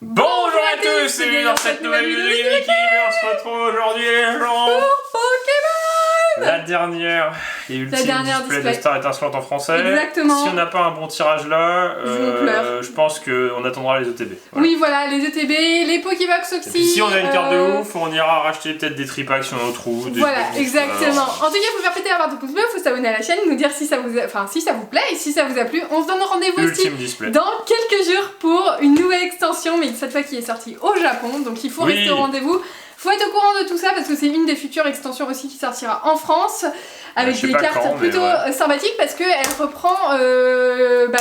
Bonjour à tous et bienvenue dans cette nouvelle vidéo de Geeky. On se retrouve aujourd'hui les gens pour Pokémon. La dernière et ultime display de Star étincelante en français. Exactement. Si on n'a pas un bon tirage là, je je pense qu'on attendra les ETB. Voilà. Oui voilà, les ETB, les Pokébox aussi. Et puis si on a une carte de ouf, on ira racheter peut-être des tripacks sur nos trous. Voilà, exactement. En tout cas, il faut faire péter la barre de pouce bleu, il faut s'abonner à la chaîne, nous dire si ça vous plaît et si ça vous a plu. On se donne rendez-vous aussi dans quelques jours pour une nouvelle extension, mais cette fois qui est sortie au Japon, donc il faut rester au rendez-vous. Faut être au courant de tout ça parce que c'est une des futures extensions aussi qui sortira en France avec des cartes plutôt sympathiques parce qu'elle reprend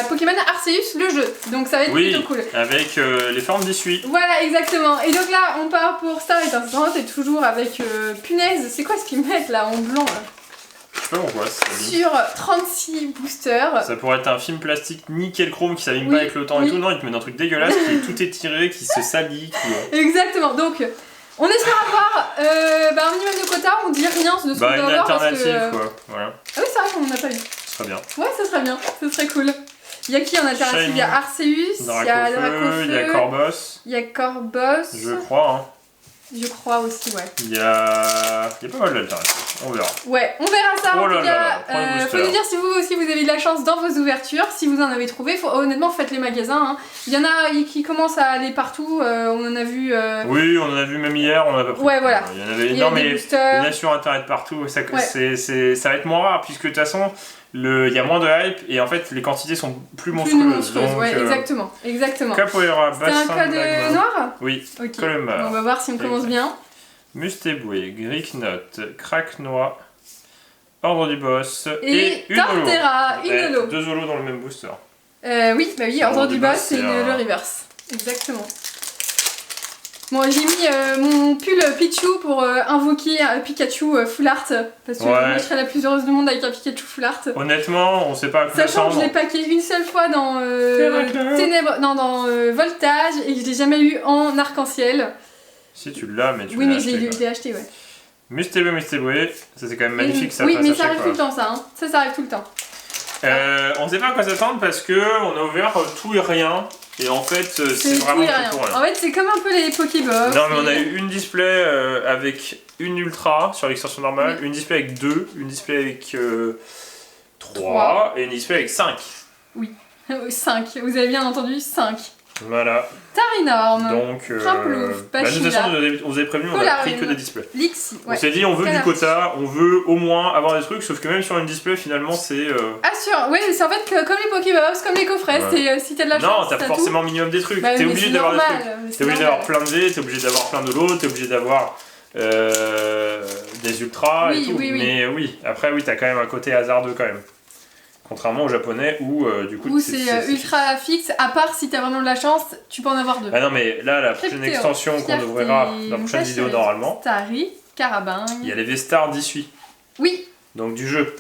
Pokémon Arceus, le jeu. Donc ça va être plutôt cool. Avec les formes d'essuie. Voilà, exactement. Et donc là, on part pour Star étincelante et toujours avec punaise. C'est quoi ce qu'ils mettent là en blanc là? Je sais pas pourquoi, sur 36 boosters. Ça pourrait être un film plastique nickel chrome qui s'abîme pas avec le temps et tout. Non, il te met un truc dégueulasse qui est tout étiré, qui se salit. Exactement. Donc. On espère avoir un minimum de quotas, on dit rien de ce qu'on peut avoir parce que... quoi, voilà. Ah oui c'est vrai qu'on en a pas eu. Ce serait bien. Ouais ça serait bien, ce serait cool. Il y a qui en alternative? Il y a Arceus, il y a Dracofeu, il y a Corboss. Il y a Corboss. Je crois hein. Je crois aussi, ouais. Il y a pas mal d'alternatives, on verra. Ouais, on verra ça en tout cas. Faut nous dire si vous aussi vous avez eu de la chance dans vos ouvertures, si vous en avez trouvé. Honnêtement, faites les magasins. Hein. Il y en a qui commencent à aller partout, on en a vu... Oui, on en a vu même hier, on en a pas pris. Ouais, voilà. Il y en avait énorme, mais il y en a sur internet partout. Ça va être moins rare, puisque de toute façon, il y a moins de hype et en fait les quantités sont plus monstrueuses. Donc, ouais, exactement. Capoeira, c'est un code noir? Oui, okay. Colomar. On va voir si on commence bien. Mustéboué, Gricknot, Cracknoix, Ordre du Boss et Torterra, une holo. Deux holos dans le même booster. Oui, Ordre du Boss c'est une holo reverse. Exactement. Bon, j'ai mis mon pull Pichu pour invoquer Pikachu full art parce que moi je serais la plus heureuse du monde avec un Pikachu full art. Honnêtement, on sait pas à quoi sachant que je l'ai packé une seule fois dans Ténèbres, dans Voltage et que je l'ai jamais eu en arc-en-ciel. Si tu l'as, mais tu l'as oui, mais je l'ai acheté, ouais. Mustéboué, ça c'est quand même magnifique, ça oui, passe mais à ça chaque arrive fois. tout le temps, ça. Hein. Ça arrive tout le temps. On sait pas à quoi s'attendre parce que on a ouvert tout et rien. Et en fait, c'est vraiment tout pour rien. En fait, c'est comme un peu les Pokébox. Non, mais on a eu une display avec une Ultra sur l'extension normale, une display avec 2, une display avec 3 et une display avec 5. Oui, 5. Vous avez bien entendu, 5. Voilà. Tarinorm. Donc, de toute façon, on vous avait prévenu, on a pris que des displays. Lixi, on s'est dit, on veut du quota, on veut au moins avoir des trucs, sauf que même sur une display, finalement, c'est. Assure, oui, c'est en fait comme les Pokébox, comme les coffrets, si t'as de la chance. Non, t'as forcément minimum des trucs. T'es obligé d'avoir des trucs. T'es obligé d'avoir plein de dés, t'es obligé d'avoir plein de lots, t'es obligé d'avoir des ultras et tout. Mais oui, après, oui, t'as quand même un côté hasardeux quand même. Contrairement au japonais où du coup c'est ultra fixe, à part si t'as vraiment de la chance, tu peux en avoir 2. Ah non mais là la prochaine extension qu'on ouvrira dans la prochaine vidéo normalement, Starry, Carabangue. Il y a les V-Stars d'issue. Oui. Donc du jeu.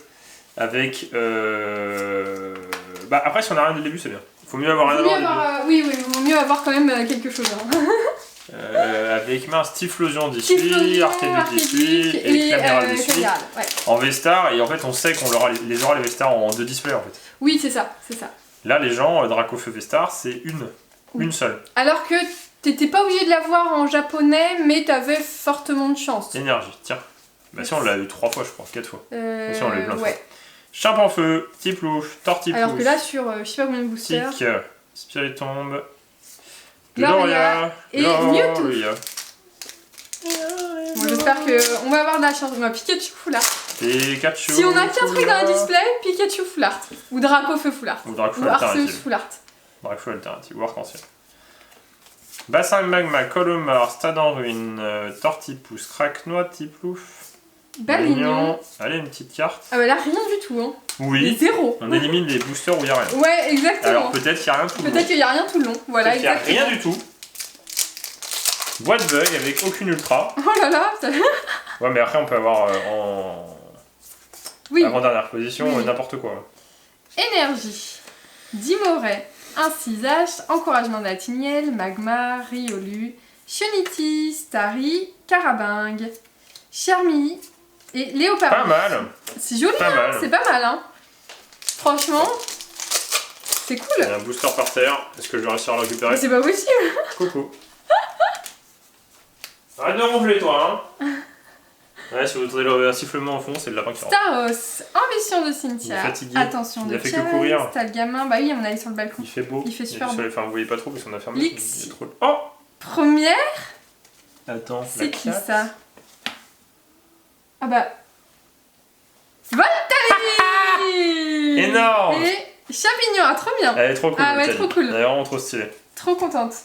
Avec après si on a rien dès le début c'est bien. Il faut mieux avoir rien avant. Oui, il vaut mieux avoir quand même quelque chose. Hein. Avec Typhlosion d'issue, Archébuque d'issue et Claméral d'issue. Ouais. En V-Star et en fait on sait qu'on les aura les V-Stars en 2 displays en fait. Oui c'est ça. Là les gens, Dracofeu V-Star c'est une seule. Alors que t'étais pas obligé de l'avoir en japonais mais t'avais fortement de chance. Énergie, tiens. Bah si on l'a eu 3 fois je crois, 4 fois. Si on l'a eu plein de fois. Chimpanfeu, Tiplouche, Tortipouche. Alors que là sur je sais pas combien de boosters. Tic, Spiritombe, Gloria et Mewtwo. Bon, j'espère qu'on va avoir de la chance. On va Pikachu full art. Pikachu. Si on a qu'un truc dans la display, Pikachu full art. Ou Dracofeu full art. Ou Arceus full art. Dracofeu alternative, ou arc-en-ciel. Bassin Magma, Colomar, Stade en ruine, Tortipousse, Cracknoix, Tiplouf. Balignon. Allez, une petite carte. Ah bah là, rien du tout. Hein. Oui. 0. On élimine les boosters où il n'y a rien. Ouais, exactement. Alors peut-être qu'il n'y a rien tout le long. Peut-être qu'il n'y a rien tout le long. Voilà, exactement. Il n'y a rien du tout. Boîte bug avec aucune ultra. Oh là là. Ouais, mais après on peut avoir avant-dernière position n'importe quoi. Énergie. Dimoret. Un Cisache. Encouragement de la Tinielle. Magma. Riolu. Chionity. Starry. Carabangue. Charmy. Et Léopard. Pas mal. C'est joli, hein. C'est pas mal, hein. Franchement, C'est cool. Il y a un booster par terre. Est-ce que je vais réussir à le récupérer? C'est pas possible. Coucou. Arrête de ronfler, toi, hein. Ouais, si vous entendez un sifflement au fond, c'est le lapin qui rentre. Staros, ambition de cimetière. Il est fatigué. Attention, il a de fait que courir. T'as le gamin, bah oui, on allait sur le balcon. Il fait beau. Il fait super beau. Enfin, vous voyez pas trop parce qu'on a fermé. Lix. Trop... Oh! Première. Attends, c'est qui ça? Ah bah. Voltali. Énorme. Et champignon, ah trop bien. Elle est trop cool. Ah ouais, Voltali. trop cool. Elle est vraiment trop stylée. Trop contente.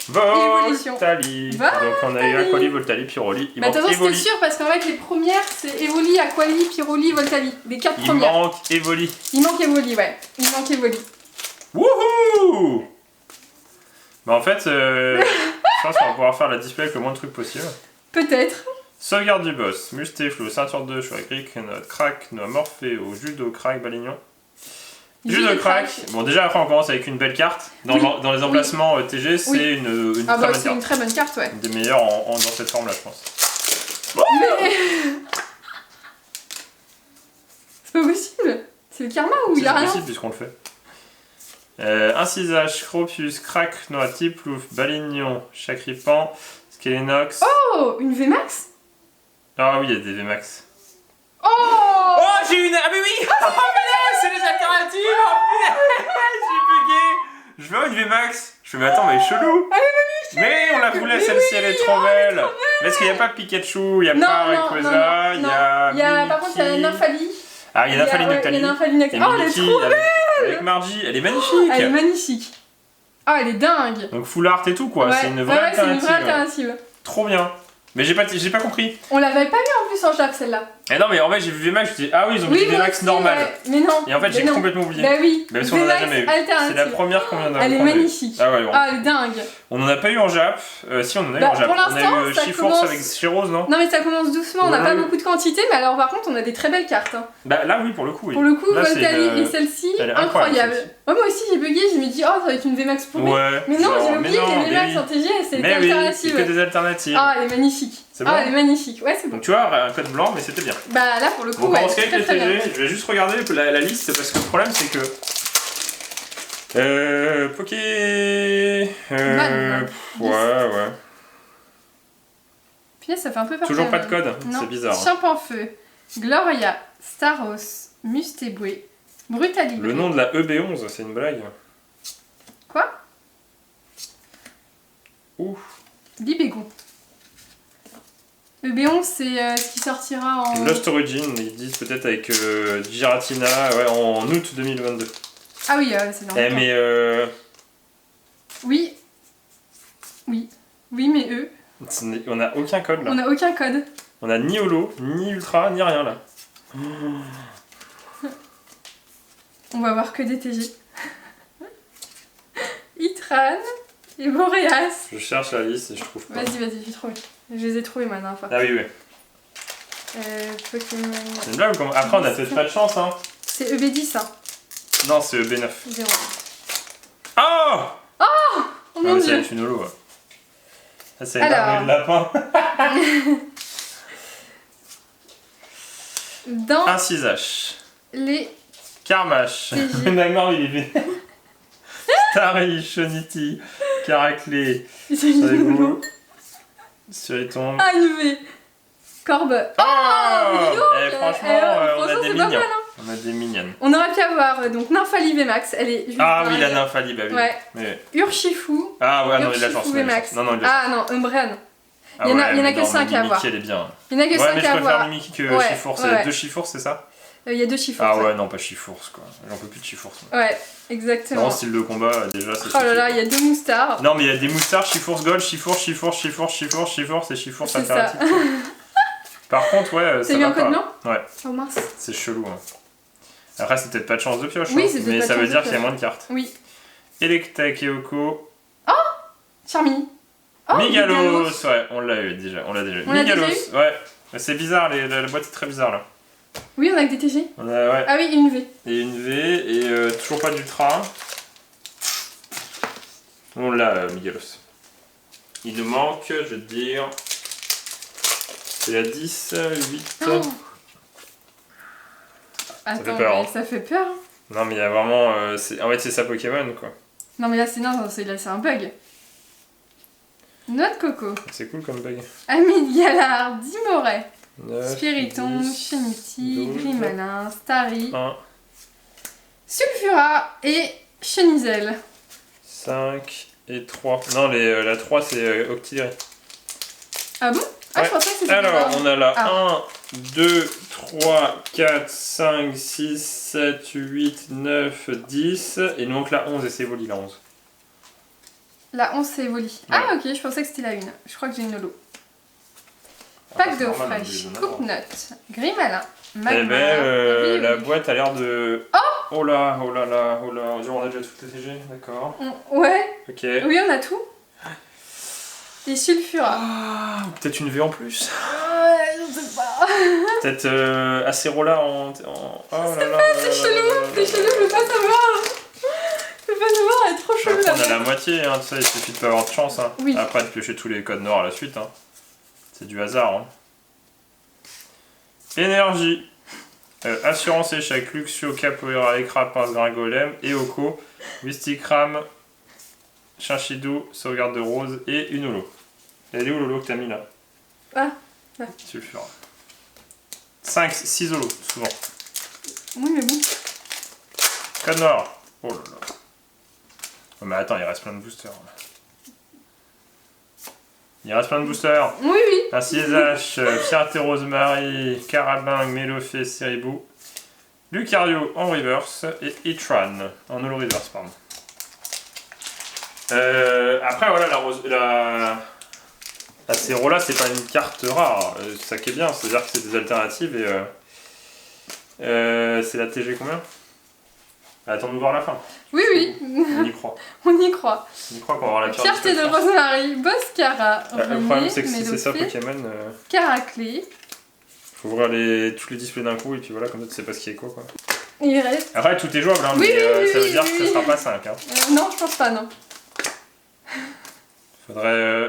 Voltali. Donc on a eu Aquali, Voltali, Pyroli. Il manque c'était Evoli. sûr parce qu'en fait les premières c'est Evoli, Aquali, Pyroli, Voltali. Les 4 premières. Il manque Evoli. Il manque Evoli, ouais. Il manque Evoli. Wouhou! Bah en fait, je pense qu'on va pouvoir faire la display avec le moins de trucs possible. Peut-être. Sauvegarde du boss, Mustéflo, ceinture de choix, Grick, Note, Crack, Noa, Morpheo, Judo, Crack, Balignon. Judo, Crack. Bon, déjà après on commence avec une belle carte. Dans les emplacements TG, c'est oui. une ah bah très bonne c'est carte. une très bonne carte, ouais. Une des meilleures dans cette forme là, je pense. Mais... c'est pas possible. C'est le karma ou il a rien? C'est possible puisqu'on le fait. Incisage, Scropius, Crack, Noa, Tiplouf, Balignon, Chacripan, Skelenox. Oh, une VMAX? Ah oui, il y a des VMAX. Oh, oh, j'ai une. Ah, mais oui! Oh, putain, c'est les alternatives! Oh, putain, j'ai bugué! Je veux une VMAX. Je fais, mais attends, mais chelou! Mais on la voulait, celle-ci, elle est trop belle! Mais est-ce qu'il n'y a pas Pikachu? Il n'y a pas Rayquaza? Il y a. Par contre, il y a Nymphalie. Ah, il y a Nymphalie Noctali. Il y a Nymphalie Noctali. Oh, elle est trop belle! Avec Margie, elle est magnifique! Elle est magnifique. Ah, elle est dingue! Donc full art et tout, quoi. Ouais. C'est une vraie alternative. C'est une vraie alternative. Trop bien. Mais j'ai pas compris. On l'avait pas mis en plus en Jap celle-là. Eh non, mais en fait j'ai vu VMAX, je dis ah oui, ils ont mis VMAX normal. Ouais. Mais non. Et en fait j'ai complètement oublié. Bah oui. Parce qu'on en a jamais eu. C'est la première qu'on vient d'avoir. Elle est magnifique. Ah ouais, ah, elle est dingue. On en a pas eu en Jap. Si, on en a eu en Jap. Pour l'instant, on a eu Chiforce avec Chiros, non? Non, mais ça commence doucement. On n'a pas beaucoup de quantité, mais alors par contre, on a des très belles cartes. Hein. Bah là, oui, pour le coup. Oui. Pour le coup, Voltali et celle-ci, incroyable. Ouais, moi aussi j'ai bugué, je me dis, oh, ça va être une VMAX pour moi. Mais non, j'ai oublié que les VMAX en TG, c'est des alternatives. C'est que des alternatives. Ah, elle est magnifique. C'est bon. Ah, elle est magnifique. Ouais, c'est bon. Donc tu vois, un code blanc, mais c'était bien. Bah là, pour le coup, on commence ouais, avec les TG. Je vais juste regarder la liste parce que le problème c'est que. Poké. Ouais. Puis là, ça fait un peu peur. Toujours pas de code, c'est bizarre. Champanfeu, Gloria, Staros, Mustéboué, Brutalibré. Le nom de la EB11, c'est une blague. Quoi? Ouf. Libégon. EB11, c'est ce qui sortira en. Lost Origin, ils disent peut-être avec Giratina en août 2022. Ah oui, c'est dans le temps. Mais Oui, mais eux. On a aucun code là. On a aucun code. On a ni holo, ni ultra, ni rien là. On va voir que des TG. Itran et Boreas. Je cherche la liste et je trouve pas. Vas-y, j'ai trouvé. Je les ai trouvés ma dernière fois. Ah oui. Pokémon. C'est une blague ou comment? Après, on a peut-être pas de chance, hein. C'est EB10, hein. Non, c'est EB9. 0. Oh! Oh mon dieu! C'est une holo. Ça, c'est l'arme de lapin. Dans Incisage. les Karmash. Nagmar, il est vénère. Starry, Shoniti, Caraclé. Suriton. Ah, une V. Corbe. Franchement, on a des mignons. Mal, hein. On a des mignonnes. On aurait pu avoir donc Nymphalie VMAX, elle est juste oui, la Nymphalie, bah oui. Ouais. Mais... Urshifu. Ah ouais, non, il a la chance. Non, Umbreon. Il y en a que 5 à avoir. Mimikyu, elle est bien. Il y en a que 5 à avoir. Ouais, mais je préfère Mimikyu que Chifours. Il y a 2 Chifours, c'est ça? Il y a 2 Chifours. Ah ouais, non, pas Chifours quoi. J'en peux plus de Chifours. Ouais, exactement. Dans le style de combat, déjà, c'est oh là là, il y a 2 moustards. Non, mais il y a des moustards, Chifours Gold, Chifours et Chifours alternatif. Par contre, ouais, ça va pas. T'as eu un code blanc? Ouais. Oh mince. C'est chelou. Hein. Après, c'est peut-être pas de chance de pioche, oui, mais ça veut dire qu'il y a moins de cartes. Oui. Electa, Kyoko. Oh, Charmy. Oh, Migalos, ouais, on l'a eu déjà. Migalos, ouais. C'est bizarre, la boîte est très bizarre là. Oui, on a que des TG. Ouais. Ah oui, une V. Et une V, et toujours pas d'ultra. On l'a, Migalos. Il nous manque, je vais te dire. C'est la 10, 8. Oh. Attends, ça fait peur. Non, mais il y a vraiment. En fait, c'est ça Pokémon, quoi. Non, mais là, c'est un bug. Noix de coco. C'est cool comme bug. Amide Galard, Dimoret, 9, Spiritomb, 10, Chenity, 12, Grimalin, Starry, 1, Sulfura et Chenizel. 5 et 3. Non, la 3, c'est Octillery. Ah bon? Ah, Ouais. je pensais que c'était Alors, on a là Ah. 1, 2, 3, 4, 5, 6, 7, 8, 9, 10. Et il nous manque la 11 et c'est Evoli la 11. La 11, c'est Evoli. Ouais. Ah, ok, je pensais que c'était la 1. Je crois que j'ai une holo. Ah, Pack c'est d'eau normal, fraîche, on coupe-note, Grimalin, Eh Magmar, ben, la Riolu. boîte a l'air de. Oh là, oh là là, oh là. On a déjà toutes les TG, d'accord. Ouais, Ok. oui, on a tout. Et Sulfura. Ah, peut-être une V en plus. Je sais pas. Peut-être Acerola en. Oh là là. C'est chelou, je veux pas savoir. Je veux pas savoir, elle est trop chelou Après, on a là. la moitié, hein, ça, il suffit de pas avoir de chance. Hein. Oui. Après, de piocher tous les codes noirs à la suite. Hein. C'est du hasard. Hein. Énergie. Assurance échec, Luxio, Capoeira, Écra, Pince, Gringolem, Eoko, Mysticram, Chinchidou, Sauvegarde de Rose et une holo. Elle est où l'holo que t'as mis là? Ah, là. Sulfura. 5, 6 holos, souvent. Oui, mais bon. Code noir. Oh là là. Oh, mais attends, il reste plein de boosters. Il reste plein de boosters. Oui, oui. Ainsi SH, Fierté Rosemary, Carabing, Mélofée, Ceribou, Lucario en reverse et Itran en holo reverse, pardon. Après, voilà, la Cerola, c'est pas une carte rare. C'est ça qui est bien, c'est-à-dire que c'est des alternatives et. C'est la TG combien? Attends de nous voir la fin. Oui, oui. On y croit. On y croit. On y croit qu'on va avoir la carte. Fierté de Rosemary, Boscara, Le problème, c'est que René, si c'est ça Mélofée, Pokémon. Caraclé. Faut ouvrir tous les displays d'un coup et puis voilà, comme ça tu sais pas ce qui est quoi. Et il reste. Après tout est jouable, hein, Oui, mais oui, ça veut oui, dire oui, que ça oui. sera pas 5. Hein. Non, je pense pas, non.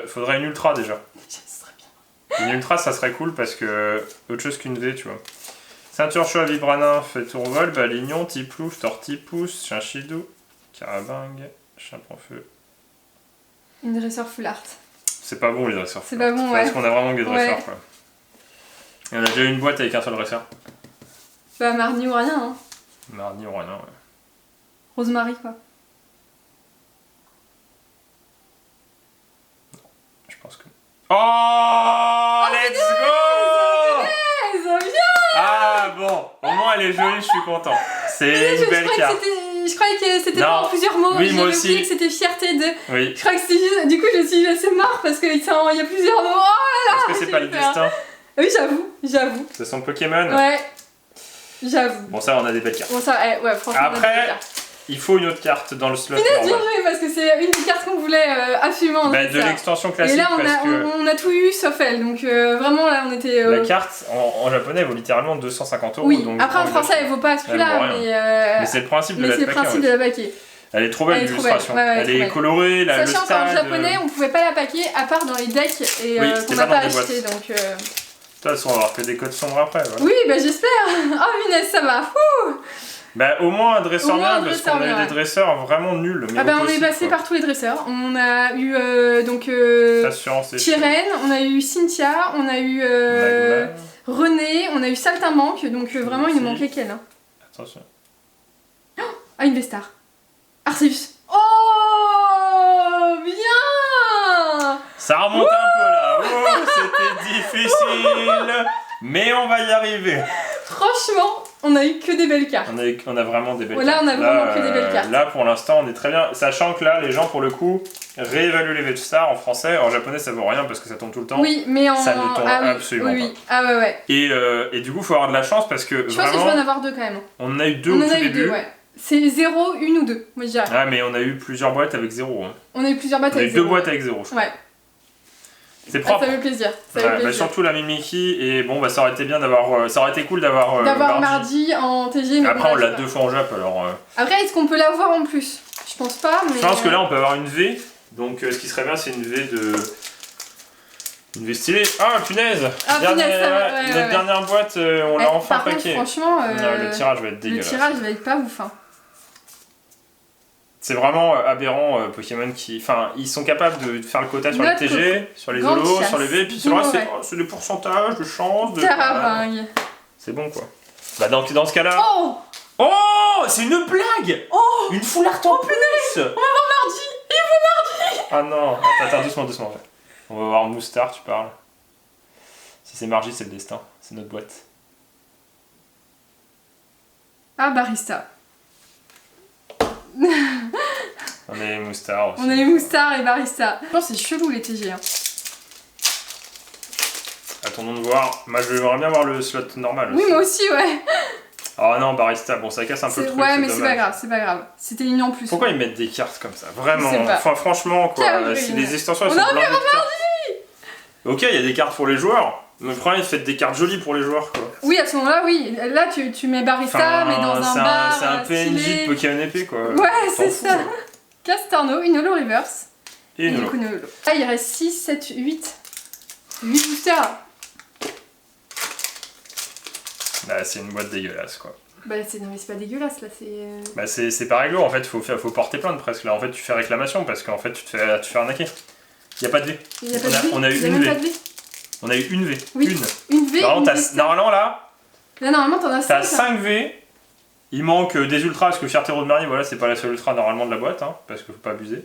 Faudrait une ultra déjà. Ce serait bien. Une ultra ça serait cool parce que autre chose qu'une V, tu vois. Ceinture choix, Vibraninf, Tourvol, Balignon, Tiplouf, Tortipousse, Chinchidou, Carabing, Chimpanfeu. Une dresseur full art. C'est pas bon les dresseurs. C'est pas bon, ouais. Parce qu'on a vraiment que des dresseurs Ouais. quoi. Et on a déjà eu une boîte avec un seul dresseur. Bah, Marnie ou rien, hein. Mardi ou rien, ouais. Rosemary, quoi. Je pense que. Oh, let's go! Eh, ça vient. Ah bon, au moins elle est jolie, je suis content. C'est une belle carte. Je croyais que c'était Non. pas en plusieurs mots. Oui, moi J'avais aussi. oublié que c'était fierté de. Oui. Je crois que c'était juste. Du coup, je suis assez marre parce qu'il y a plusieurs mots. Oh là là. Est-ce que c'est j'ai pas le peur. destin? Oui, j'avoue. C'est son Pokémon? Ouais. J'avoue. Bon, ça, on a des belles cartes. Bon, ça, ouais, franchement. on a Après, des cartes. il faut une autre carte dans le slot. Bien normal. joué parce que c'est une des cartes qu'on voulait absolument. Bah, donc de ça. l'extension Et classique là, parce que on a tout eu sauf elle. Donc vraiment, là, on était. la carte en japonais elle vaut littéralement 250 €. Oui, donc après en j'ai français, pas elle vaut pas à ce prix-là. vaut rien. Mais c'est le principe de Mais la c'est le paquet, principe ouais. de la paquet. Elle est trop belle Elle est trop l'illustration. belle. Ouais, Elle trop est belle. colorée, le Sachant stade. qu'en japonais, on pouvait pas la paquer à part dans les decks et Oui, qu'on c'était n'a pas pas dans des acheté. Donc, De toute façon, on va avoir que des codes sombres après. Voilà. oui, bah j'espère. Oh, Inès, ça va. Ouh. Bah, au moins un dresseur Au moins un bien, parce dresseur qu'on a eu bien, des ouais. dresseurs vraiment nuls. Mais Ah bah au on est possible, passé quoi. par tous les dresseurs. On a eu donc Assurance et Tyrène, on a eu Cynthia, on a eu Magma. René, on a eu Saltimbanque. Donc vraiment, il nous Aussi. manquait qu'elle. Hein. Attention. Ah, Investar. Arceus. Oh, bien. Ça remonte un peu là. Oh, c'était difficile. Mais on va y arriver. Franchement, on a eu que des belles cartes. On a vraiment des belles Voilà, cartes. on a vraiment que des belles cartes. Là, pour l'instant, on est très bien. Sachant que là, les gens, pour le coup, réévaluent les V-Stars en français. En japonais, ça vaut rien parce que ça tombe tout le temps. Oui, mais en. Ça ne tombe ah, oui, absolument oui, oui. Ah ouais, ouais. Et du coup, il faut avoir de la chance parce que Je pense que je vraiment, vais en avoir deux quand même. on en a eu deux On au en tout a eu début. deux, ouais. C'est 0, 1 ou 2, moi je dirais. Ah, mais on a eu plusieurs boîtes avec 0. Hein. On a eu plusieurs boîtes On a eu avec deux 0. boîtes avec 0, je crois. Ouais. C'est Ah, propre. ça fait plaisir. Ça fait Ouais, bah, plaisir. surtout la Mimiki, et bon, bah, ça aurait été bien d'avoir. Ça aurait été cool d'avoir. D'avoir mardi en TG, mais Après, bon, on là, l'a je sais deux fois en Jap, alors. pas. Après, est-ce qu'on peut l'avoir en plus? Je pense pas, mais. Je pense que là, on peut avoir une V. Donc, ce qui serait bien, c'est une V de. Une V stylée. Ah, punaise! Ah, punaise, ça va, ouais, Notre ouais. dernière boîte, on l'a enfin Par contre, paqué. franchement, Non, le tirage va être le dégueulasse. tirage va être pas ouf. Hein. C'est vraiment aberrant, Pokémon qui... Enfin, ils sont capables de faire le quota sur les TG, sur les holos, sur les V, puis sur le reste, c'est des pourcentages de chance, de... Caravane. C'est bon, quoi. Bah, dans ce cas-là... Oh, oh, c'est une blague. Oh, une foulard en plus. On va voir Mardi. Il faut Mardi. Ah non, attends, doucement. On va voir Moustar, tu parles. Si c'est Margie, c'est le destin. C'est notre boîte. Ah, Barista. On est Moustar aussi. On a eu Moustar et Barista. Je pense que c'est chelou les TG. Hein. Attendons de voir. Moi, j'aimerais bien voir le slot normal aussi. Oui, moi aussi, ouais. Oh non, Barista, bon, ça casse un peu le truc. Ouais, mais c'est pas grave. C'était une en plus. Pourquoi ils mettent des cartes comme ça? Vraiment, pas. enfin, franchement, quoi. Les extensions, elles sont blindées de cartes. Ok, il y a des cartes pour les joueurs. Mais le problème, faites des cartes jolies pour les joueurs, quoi. Oui, à ce moment-là, oui. Là, tu mets Barista, mais dans un bar. C'est un PNJ de Pokémon épée, quoi. Ouais, c'est ça. Castorno, une holo reverse. Et une holo. Ah, il reste 6, 7, 8. 8 boosters. Bah, c'est une boîte dégueulasse, quoi. Bah, non, mais c'est pas dégueulasse, là, c'est... Bah, c'est pas réglo, en fait, faut porter plainte, presque, là. En fait, tu fais réclamation, parce qu'en fait, tu te fais arnaquer. Y'a pas de V. On a eu une V. On a eu une V. Oui, une V. Normalement, là... Là, normalement, t'en as 5. T'as 5 V. Il manque des ultras, parce que Fierté Rosemary, voilà, c'est pas la seule ultra, normalement, de la boîte, hein, parce qu'il faut pas abuser.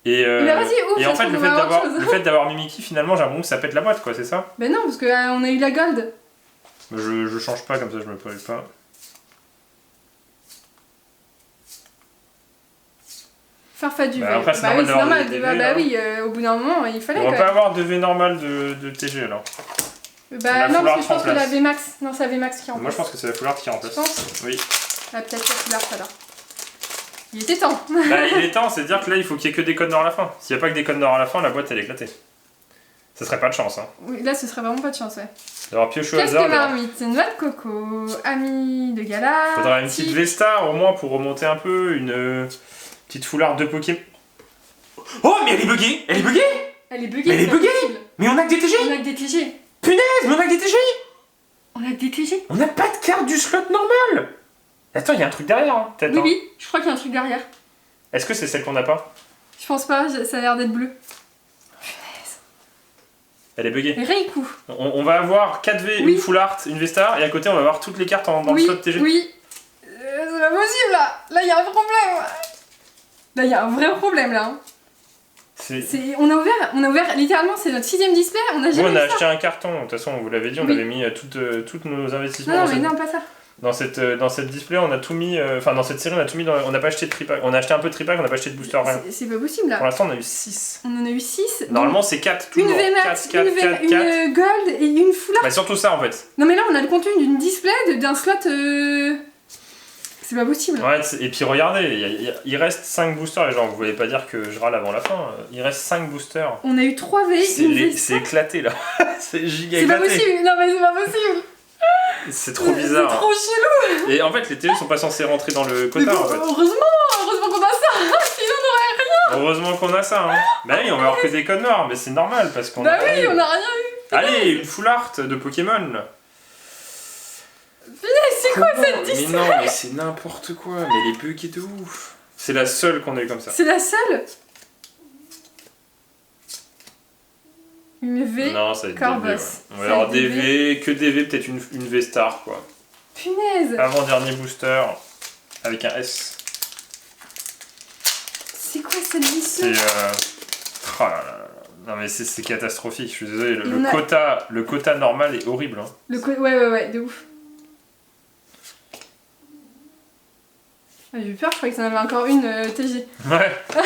Et en fait, le fait d'avoir Mimikyu, finalement, j'ai l'impression que ça pète la boîte, quoi, c'est ça? Bah non, parce qu'on a eu la gold. Je change pas, comme ça, je me préoccupe pas. Farfa du V. Après, c'est normal. Bah oui, au bout d'un moment, il fallait. On va pas avoir de V normal de TG, là. Bah non, parce que je pense que la VMAX. Non, c'est la VMAX qui remplace. Moi, je pense que c'est la Foulard qui remplace. Tu penses? Oui. Ah, peut-être la Foulard, alors. Il était temps. Bah, il est temps, c'est-à-dire que là, il faut qu'il y ait que des codes nord à la fin. S'il n'y a pas que des codes nord à la fin, la boîte, elle est éclatée. Ça serait pas de chance, hein. Oui, là, ce serait vraiment pas de chance, ouais. D'avoir pioché au hasard. Casque marmite, noix de coco, ami de gala. Faudra une petite V-Star, au moins, pour remonter un peu, une petite foulard de Pokémon. Oh, mais elle est buggée! Elle est buggée. Mais elle est buggée! Mais on a que des TG! On a que des TG. Punaise, mais on a que des TG! On a que des TG. On n'a pas de carte du slot normal! Attends, il y a un truc derrière, hein, peut-être. Oui, je crois qu'il y a un truc derrière. Est-ce que c'est celle qu'on n'a pas? Je pense pas, ça a l'air d'être bleu. Elle est buggée. Reiku. On va avoir 4V, une Full Art, une V-Star, et à côté on va avoir toutes les cartes dans le slot TG. Oui, c'est pas possible là. Là il y a un problème. Là il y a un vrai problème là. On a ouvert littéralement, c'est notre 6ème display, on a jamais on a acheté un carton, de toute façon on vous l'avait dit, on avait mis toutes nos investissements. Non, pas ça. Dans cette display, on a tout mis. Enfin, dans cette série, on a tout mis. On n'a pas acheté de tripack. On a acheté un peu de tripack, on n'a pas acheté de booster, rien. C'est pas possible là. Pour l'instant, on a eu 6. On en a eu 6. Normalement, c'est 4 toujours. Une VMAX, une Gold et une Full Art. Bah, surtout ça en fait. Non, mais là, on a le contenu d'une display, d'un slot. C'est pas possible. Ouais, et puis regardez, il reste 5 boosters, les gens. Vous voulez pas dire que je râle avant la fin. Il reste 5 boosters. On a eu 3 V. C'est éclaté là. C'est giga éclaté. C'est pas possible. Non, mais c'est pas possible. C'est trop bizarre. C'est trop chelou. Et en fait, les télés sont pas censés rentrer dans le quota en fait. Heureusement qu'on a ça. Sinon, on n'aurait rien. Heureusement qu'on a ça. Hein. Bah oui, on va avoir que des codes noirs, mais c'est normal parce qu'on a. Bah oui, on a rien eu. Allez, une full art de Pokémon. C'est quoi cette display? Mais non, mais c'est n'importe quoi. Mais elle est buggée de ouf. C'est la seule qu'on a eu comme ça. C'est la seule? Une V. Non, ça va être Corvus. des V. Ouais. On va avoir des V, que des V, peut-être une V-Star quoi. Punaise. Avant-dernier booster avec un S. C'est quoi cette display? C'est. Oh là là. Non mais c'est catastrophique, je suis désolé. Le quota normal est horrible. Hein. Ouais, de ouf. Ah, j'ai eu peur, je croyais que ça en avait encore une TG. Ouais. Ah,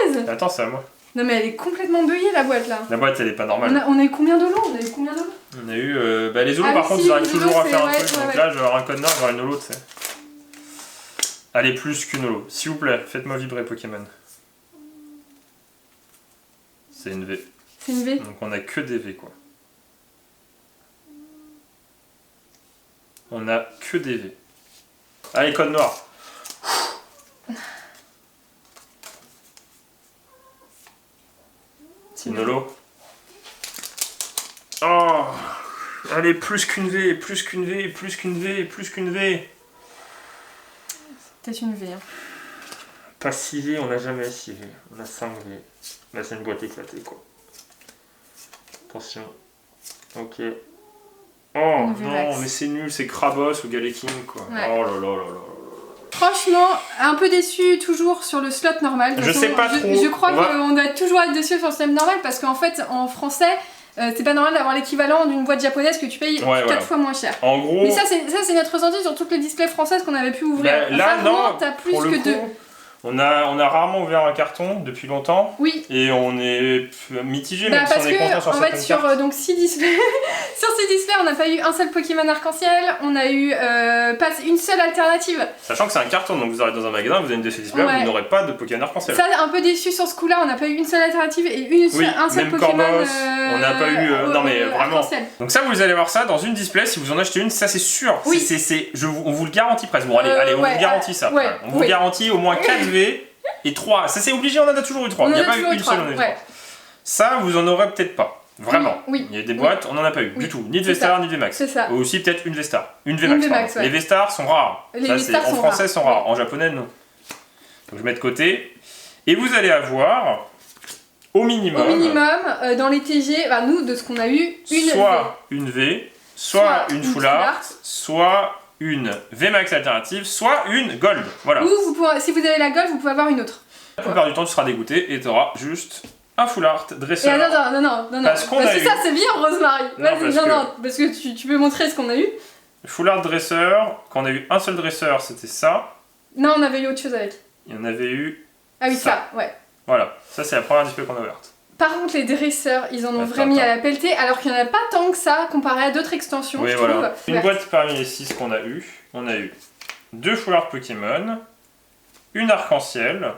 punaise. Attends, c'est à moi. Non mais elle est complètement buggée la boîte là. La boîte elle est pas normale. On a eu combien de lots? On a eu les holos par contre ils arrivent toujours à faire un truc. Donc là je vais avoir un code nord, j'aurai une holo tu sais. Allez plus qu'une holo. S'il vous plaît, faites-moi vibrer Pokémon. C'est une V. C'est une V. Donc on a que des V quoi. On a que des V. Allez code noir. Une holo. Oh. Allez, plus qu'une V, plus qu'une V, plus qu'une V, plus qu'une V. Peut-être une V. Hein. Pas 6 V, on n'a jamais 6 V. On a 5 V. Là, c'est une boîte éclatée, quoi. Attention. Ok. Oh non, mais c'est nul, c'est Krabos ou Galeking, quoi. Ouais. Oh là là là là. Franchement, un peu déçu toujours sur le slot normal. Je sais pas trop. Je crois qu'on doit toujours être déçu sur le slot normal parce qu'en fait, en français, c'est pas normal d'avoir l'équivalent d'une boîte japonaise que tu payes 4 fois moins cher. En gros. Mais ça, c'est notre ressenti sur toutes les displays françaises qu'on avait pu ouvrir. Là, rarement, non, t'as plus pour le que coup, 2. On a rarement ouvert un carton depuis longtemps. Oui. Et on est mitigé, Bah même si parce on est content sur que, en certaines fait, sur cartes. donc 6 displays, sur 6 displays, on n'a pas eu un seul Pokémon arc-en-ciel, on a eu pas une seule alternative. Sachant que c'est un carton, donc vous arrivez dans un magasin, vous avez une de ces displays, Ouais. vous n'aurez pas de Pokémon arc-en-ciel. Ça, un peu déçu sur ce coup-là, on n'a pas eu une seule alternative et un seul même Pokémon. Corvos, on n'a pas eu. Non mais vraiment. arc-en-ciel. Donc ça, vous allez voir ça dans une display. Si vous en achetez une, ça c'est sûr. Oui. On vous le garantit presque. Bon, allez, on vous garantit ça. ouais, On vous garantit au moins 4 V et 3. Ça c'est obligé, on en a toujours eu 3. Il n'y a pas eu une seule, on a eu 3. Ça, vous en aurez peut-être pas. Vraiment. Oui. Il y a des boîtes, on n'en a pas eu du tout. Ni de Vestar, ni de VMAX. C'est ça. Ou aussi peut-être une Vestar. Une VMAX. VMAX, ouais. Les Vestars sont rares. Les Ça, Vestars en sont français rares. sont rares. En japonais, non. Donc je mets de côté. Et vous allez avoir au minimum. Dans les TG, bah, nous, de ce qu'on a eu, soit une V, soit une full art, soit une VMAX alternative, soit une gold. Voilà. Ou si vous avez la gold, vous pouvez avoir une autre. La plupart du temps, tu seras dégoûté et tu auras juste un full art dresseur. Non. Parce que ça, c'est bien, Rosemary. Vas-y, parce parce que tu peux montrer ce qu'on a eu. Full art dresseur, quand on a eu un seul dresseur, c'était ça. Non, on avait eu autre chose avec. Il y en avait eu. Ah oui, ça, ouais. Voilà, ça c'est la première display qu'on a ouverte. Par contre, les dresseurs, ils en ont vraiment mis à la pelletée, alors qu'il n'y en a pas tant que ça comparé à d'autres extensions, je trouve. Une boîte parmi les 6 qu'on a eu, on a eu 2 full art Pokémon, une arc-en-ciel,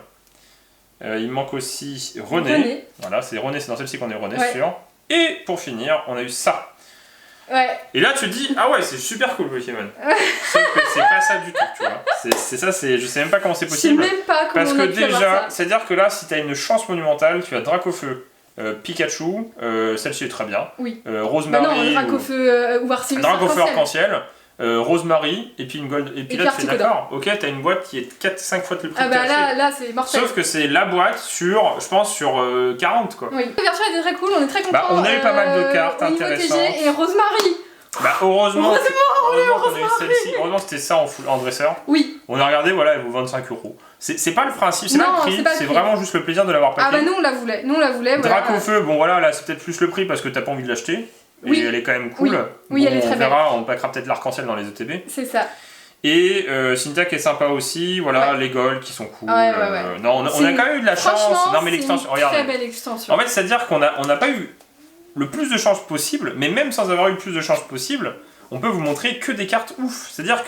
il manque aussi René. Voilà, c'est René, c'est dans celle-ci qu'on est René, sûr. Et pour finir, on a eu ça. Ouais. Et là, tu te dis, ah ouais, c'est super cool Pokémon. Sauf que c'est pas ça du tout, tu vois. C'est ça, je sais même pas comment c'est possible. Je sais même pas comment parce on que a pu avoir déjà, ça. c'est-à-dire que là, si t'as une chance monumentale, tu as Dracofeu, Pikachu, celle-ci est très bien. Oui. Rosemary. Bah non, Dracofeu ou Arceus. Dracofeu arc-en-ciel. Rosemary, et puis une gold. Et puis là, tu fais d'accord, ok, t'as une boîte qui est 4-5 fois le prix. Ah bah là, c'est mortel. Sauf que c'est la boîte sur, je pense, sur 40 quoi. Oui. La version était très cool, on est très contents. Bah, on a eu pas mal de cartes intéressantes. Et Rosemary. Bah heureusement qu'on a eu Rosemary. celle-ci. Heureusement que c'était ça en dresseur. Oui. On a regardé, voilà, elle vaut 25 €. C'est pas le principe, c'est pas le prix, c'est vraiment juste le plaisir de l'avoir paqué. Ah bah nous on la voulait, voilà. Dracofeu, bon voilà, là c'est peut-être plus le prix parce que t'as pas envie de l'acheter. Oui. Et elle est quand même cool. Oui, elle est très belle. On verra, on packera peut-être l'arc-en-ciel dans les ETB. C'est ça. Et Cynthia qui est sympa aussi, voilà, les golds qui sont cool. Ouais. Non, on a quand même eu de la chance. Non mais l'extension, regarde. Très belle extension. En fait, c'est-à-dire qu'on n'a pas eu le plus de chance possible, mais même sans avoir eu le plus de chance possible, on peut vous montrer que des cartes ouf. C'est-à-dire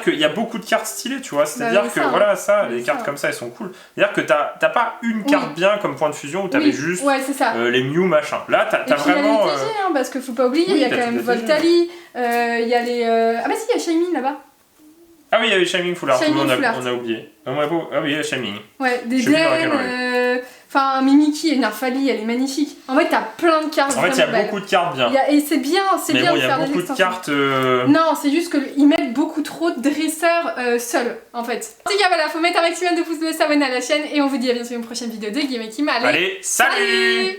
qu'il y a beaucoup de cartes stylées, tu vois. C'est-à-dire que voilà, les cartes comme ça, elles sont cool. C'est-à-dire que t'as pas une carte bien comme point de fusion où t'avais juste les Mew machin. Là, t'as vraiment. Il y a les TG, parce qu'il faut pas oublier, il y a quand même Voltali, il y a les. Ah bah si, il y a Shaymin là-bas. Ah oui, il y avait Shining Full Art, on a oublié. Ah oui, il y a Shining. Ouais, des Den, enfin Mimikyu et Narfali, elle est magnifique. En fait, t'as plein de cartes. En fait, il y a beaucoup de cartes bien. Et c'est bien, mais bien bon, de faire des il y a beaucoup de cartes. Non, c'est juste qu'ils mettent beaucoup trop de dresseurs seuls, en fait. En tout cas, voilà, faut mettre un maximum de pouces bleus, s'abonner à la chaîne, et on vous dit à bientôt sur une prochaine vidéo de Game et Kim. Allez, salut.